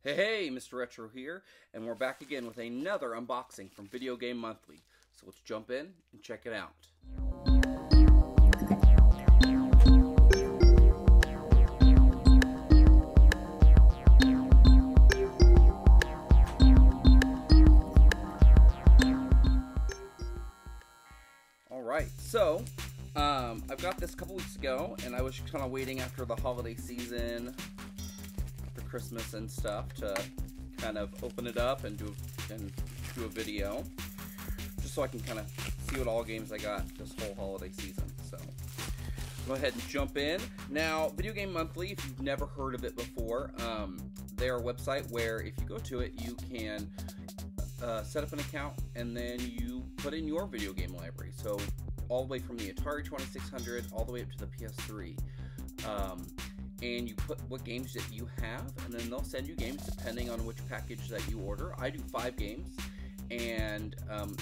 Hey, Mr. Retro here, and we're back again with another unboxing from Video Game Monthly. So let's jump in and check it out. Alright, so I've got this a couple weeks ago, and I was kind of waiting after the holiday season, for Christmas and stuff, to kind of open it up and do a video, just so I can kind of see what all games I got this whole holiday season. So go ahead and jump in. Now, Video Game Monthly, if you've never heard of it before, they're a website where if you go to it, you can set up an account and then you put in your video game library. So all the way from the Atari 2600 all the way up to the PS3. And you put what games that you have, and then they'll send you games depending on which package that you order. I do 5 games, and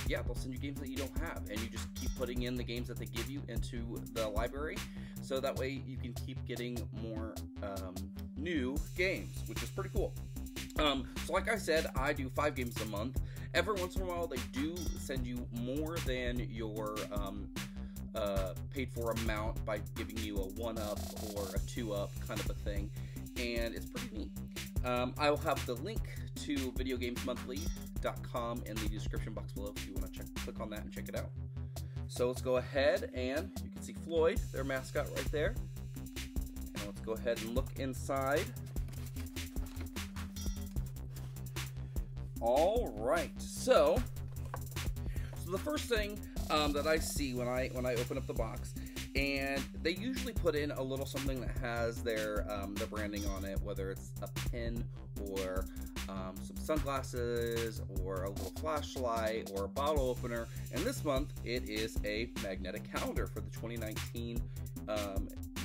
yeah, they'll send you games that you don't have, and you just keep putting in the games that they give you into the library, so that way you can keep getting more new games, which is pretty cool. So like I said, I do 5 games a month. Every once in a while, they do send you more than your paid for amount by giving you a 1-up or a 2-up kind of a thing, and it's pretty neat. I will have the link to videogamesmonthly.com in the description box below if you want to click on that and check it out. So let's go ahead, and you can see Floyd, their mascot, right there. And let's go ahead and look inside. All right, so the first thing that I see when I open up the box, and they usually put in a little something that has their branding on it, whether it's a pin or some sunglasses or a little flashlight or a bottle opener. And this month it is a magnetic calendar for the 2019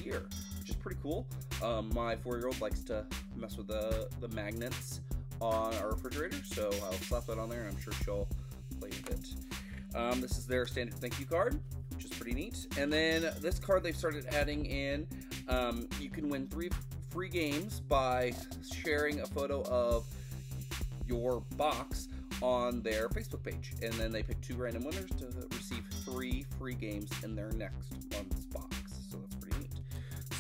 year, which is pretty cool. My 4-year-old likes to mess with the magnets on our refrigerator, so I'll slap that on there and I'm sure she'll play with it. This is their standard thank you card, which is pretty neat. And then this card they've started adding in, you can win 3 free games by sharing a photo of your box on their Facebook page. And then they pick 2 random winners to receive 3 free games in their next month's box. So that's pretty neat.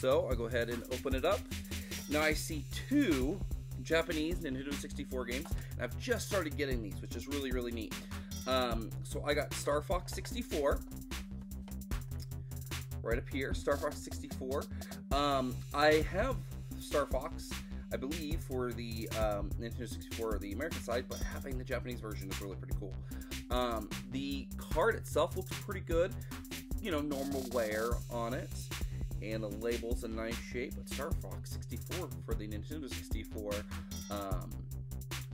So I'll go ahead and open it up. Now I see 2 Japanese Nintendo 64 games, and I've just started getting these, which is really, really neat. So I got Star Fox 64 right up here, Star Fox 64. I have Star Fox, I believe, for the Nintendo 64 or the American side, but having the Japanese version is really pretty cool. The card itself looks pretty good, you know, normal wear on it, and the label's a nice shape. But Star Fox 64 for the Nintendo 64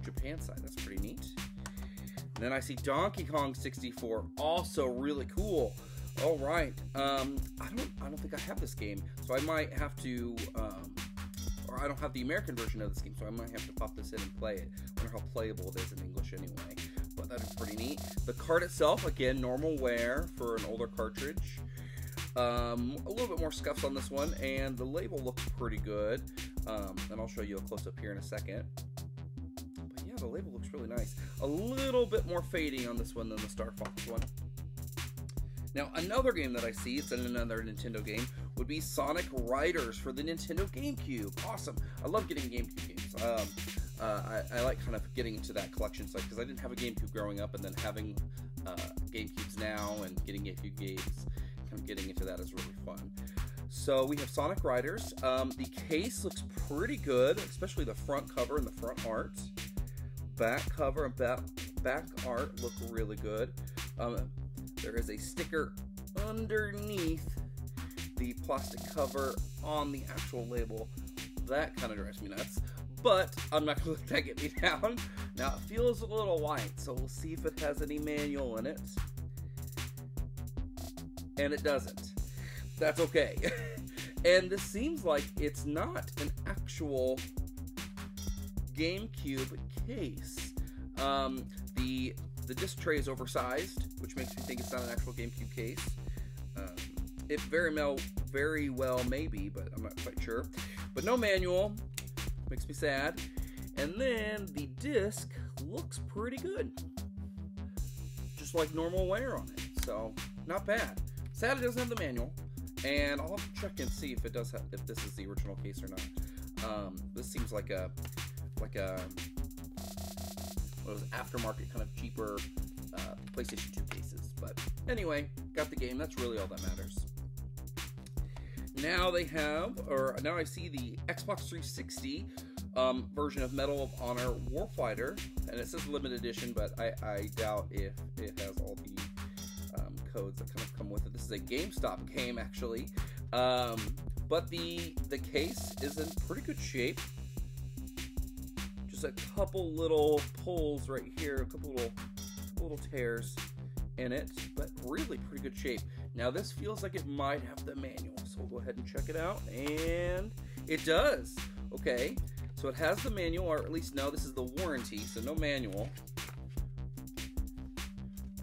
Japan side, that's pretty neat. And then I see Donkey Kong 64, also really cool. All right, I don't think I have this game, so I might have to, or I don't have the American version of this game, so I might have to pop this in and play it. I wonder how playable it is in English anyway, but that is pretty neat. The card itself, again, normal wear for an older cartridge. A little bit more scuffs on this one, and the label looks pretty good. And I'll show you a close-up here in a second. But yeah, the label looks really nice. A little bit more fading on this one than the Star Fox one. Now, another game that I see, it's in another Nintendo game, would be Sonic Riders for the Nintendo GameCube. Awesome. I love getting GameCube games. I like kind of getting into that collection side, because I didn't have a GameCube growing up, and then having GameCubes now and getting GameCube games, kind of getting into that is really fun. So we have Sonic Riders. The case looks pretty good, especially the front cover and the front art. Back cover and back art look really good. There is a sticker underneath the plastic cover on the actual label. That kind of drives me nuts, but I'm not going to let that get me down. Now, it feels a little white, so we'll see if it has any manual in it. And it doesn't. That's okay. And this seems like it's not an actual GameCube case. The disc tray is oversized, which makes me think it's not an actual GameCube case. It very well may be, but I'm not quite sure. But no manual, makes me sad. And then the disc looks pretty good. Just like normal wear on it. So, not bad. Sad it doesn't have the manual. And I'll have to check and see if it does have, if this is the original case or not. This seems like a what was aftermarket kind of cheaper PlayStation 2 cases. But anyway, got the game. That's really all that matters. Now they have, or now I see the Xbox 360 version of Medal of Honor Warfighter, and it says limited edition, but I doubt if it has all the codes that kind of come with it. This is a GameStop game, actually, but the case is in pretty good shape. Just a couple little pulls right here, a couple little tears in it, but really pretty good shape. Now this feels like it might have the manual, so we'll go ahead and check it out, and it does. Okay, so it has the manual, or at least no, this is the warranty, so no manual.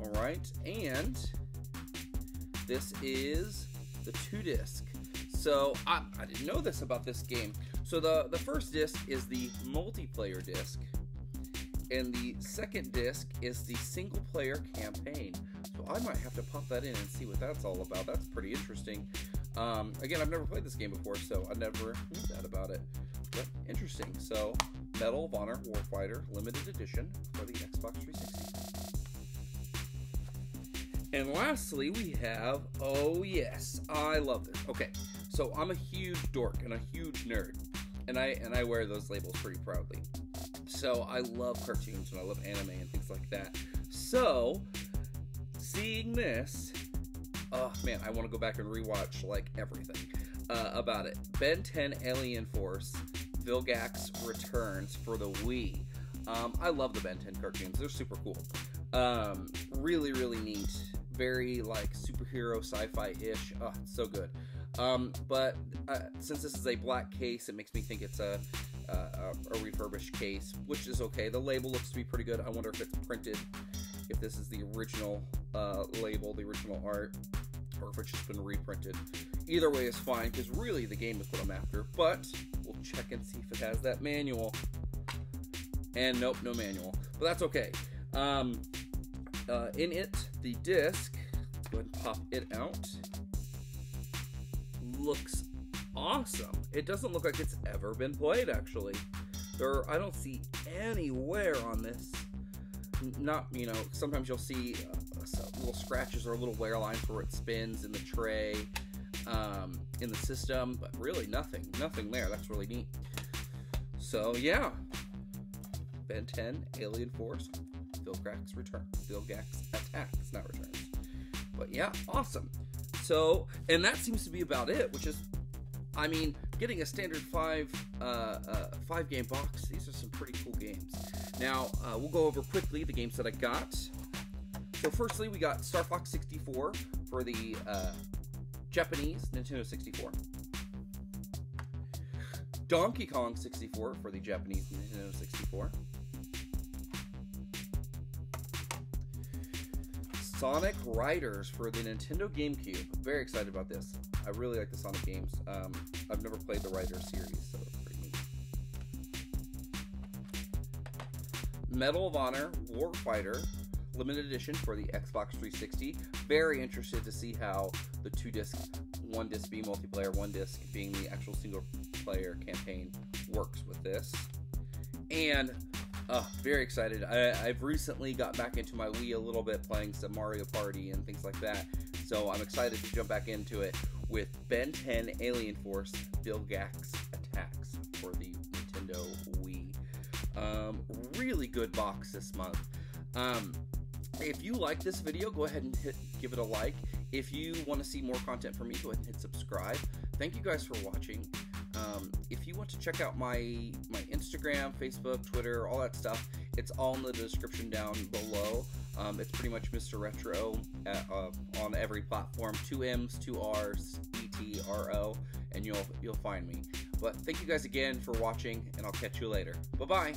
Alright, and this is the 2-disc. So I didn't know this about this game. So the first disc is the multiplayer disc, and the second disc is the single player campaign. So I might have to pop that in and see what that's all about. That's pretty interesting. Again, I've never played this game before, so I never knew that about it. But interesting. So Medal of Honor Warfighter limited edition for the Xbox 360. And lastly, we have, oh yes, I love this. Okay, so I'm a huge dork and a huge nerd, and I wear those labels pretty proudly. So I love cartoons and I love anime and things like that. So seeing this, oh man, I want to go back and rewatch like everything about it. Ben 10 Alien Force Vilgax Returns for the Wii. I love the Ben 10 cartoons. They're super cool. Really, really neat. Very like superhero sci-fi-ish. Oh, it's so good. But since this is a black case, it makes me think it's a refurbished case, which is okay. The label looks to be pretty good. I wonder if it's printed, if this is the original label, the original art, or if it's just been reprinted. Either way is fine, because really the game is what I'm after. But we'll check and see if it has that manual. And nope, no manual. But that's okay. In it, the disc, let's go ahead and pop it out, looks awesome. It doesn't look like it's ever been played, actually. I don't see any wear on this. Not, you know, sometimes you'll see little scratches or little wear lines where it spins in the tray, in the system, but really nothing there. That's really neat. So yeah, Ben 10 Alien Force Vilgax Attacks, not Returns. But yeah, awesome. So, and that seems to be about it, which is, I mean, getting a standard 5 game box, these are some pretty cool games. Now, we'll go over quickly the games that I got. So firstly, we got Star Fox 64 for the Japanese Nintendo 64. Donkey Kong 64 for the Japanese Nintendo 64. Sonic Riders for the Nintendo GameCube. Very excited about this. I really like the Sonic games. I've never played the Riders series, so it's pretty neat. Medal of Honor Warfighter limited edition for the Xbox 360. Very interested to see how the 2-disc, 1-disc being multiplayer, 1-disc being the actual single player campaign works with this. And very excited. I've recently got back into my Wii a little bit, playing some Mario Party and things like that. So I'm excited to jump back into it with Ben 10 Alien Force Vilgax Attacks for the Nintendo Wii. Really good box this month. If you like this video, go ahead and give it a like. If you want to see more content from me, go ahead and hit subscribe. Thank you guys for watching. If you want to check out my Instagram, Facebook, Twitter, all that stuff, it's all in the description down below. It's pretty much Mr. Retro on every platform. 2 M's, 2 R's, ETRO, and you'll find me. But thank you guys again for watching, and I'll catch you later. Bye-bye.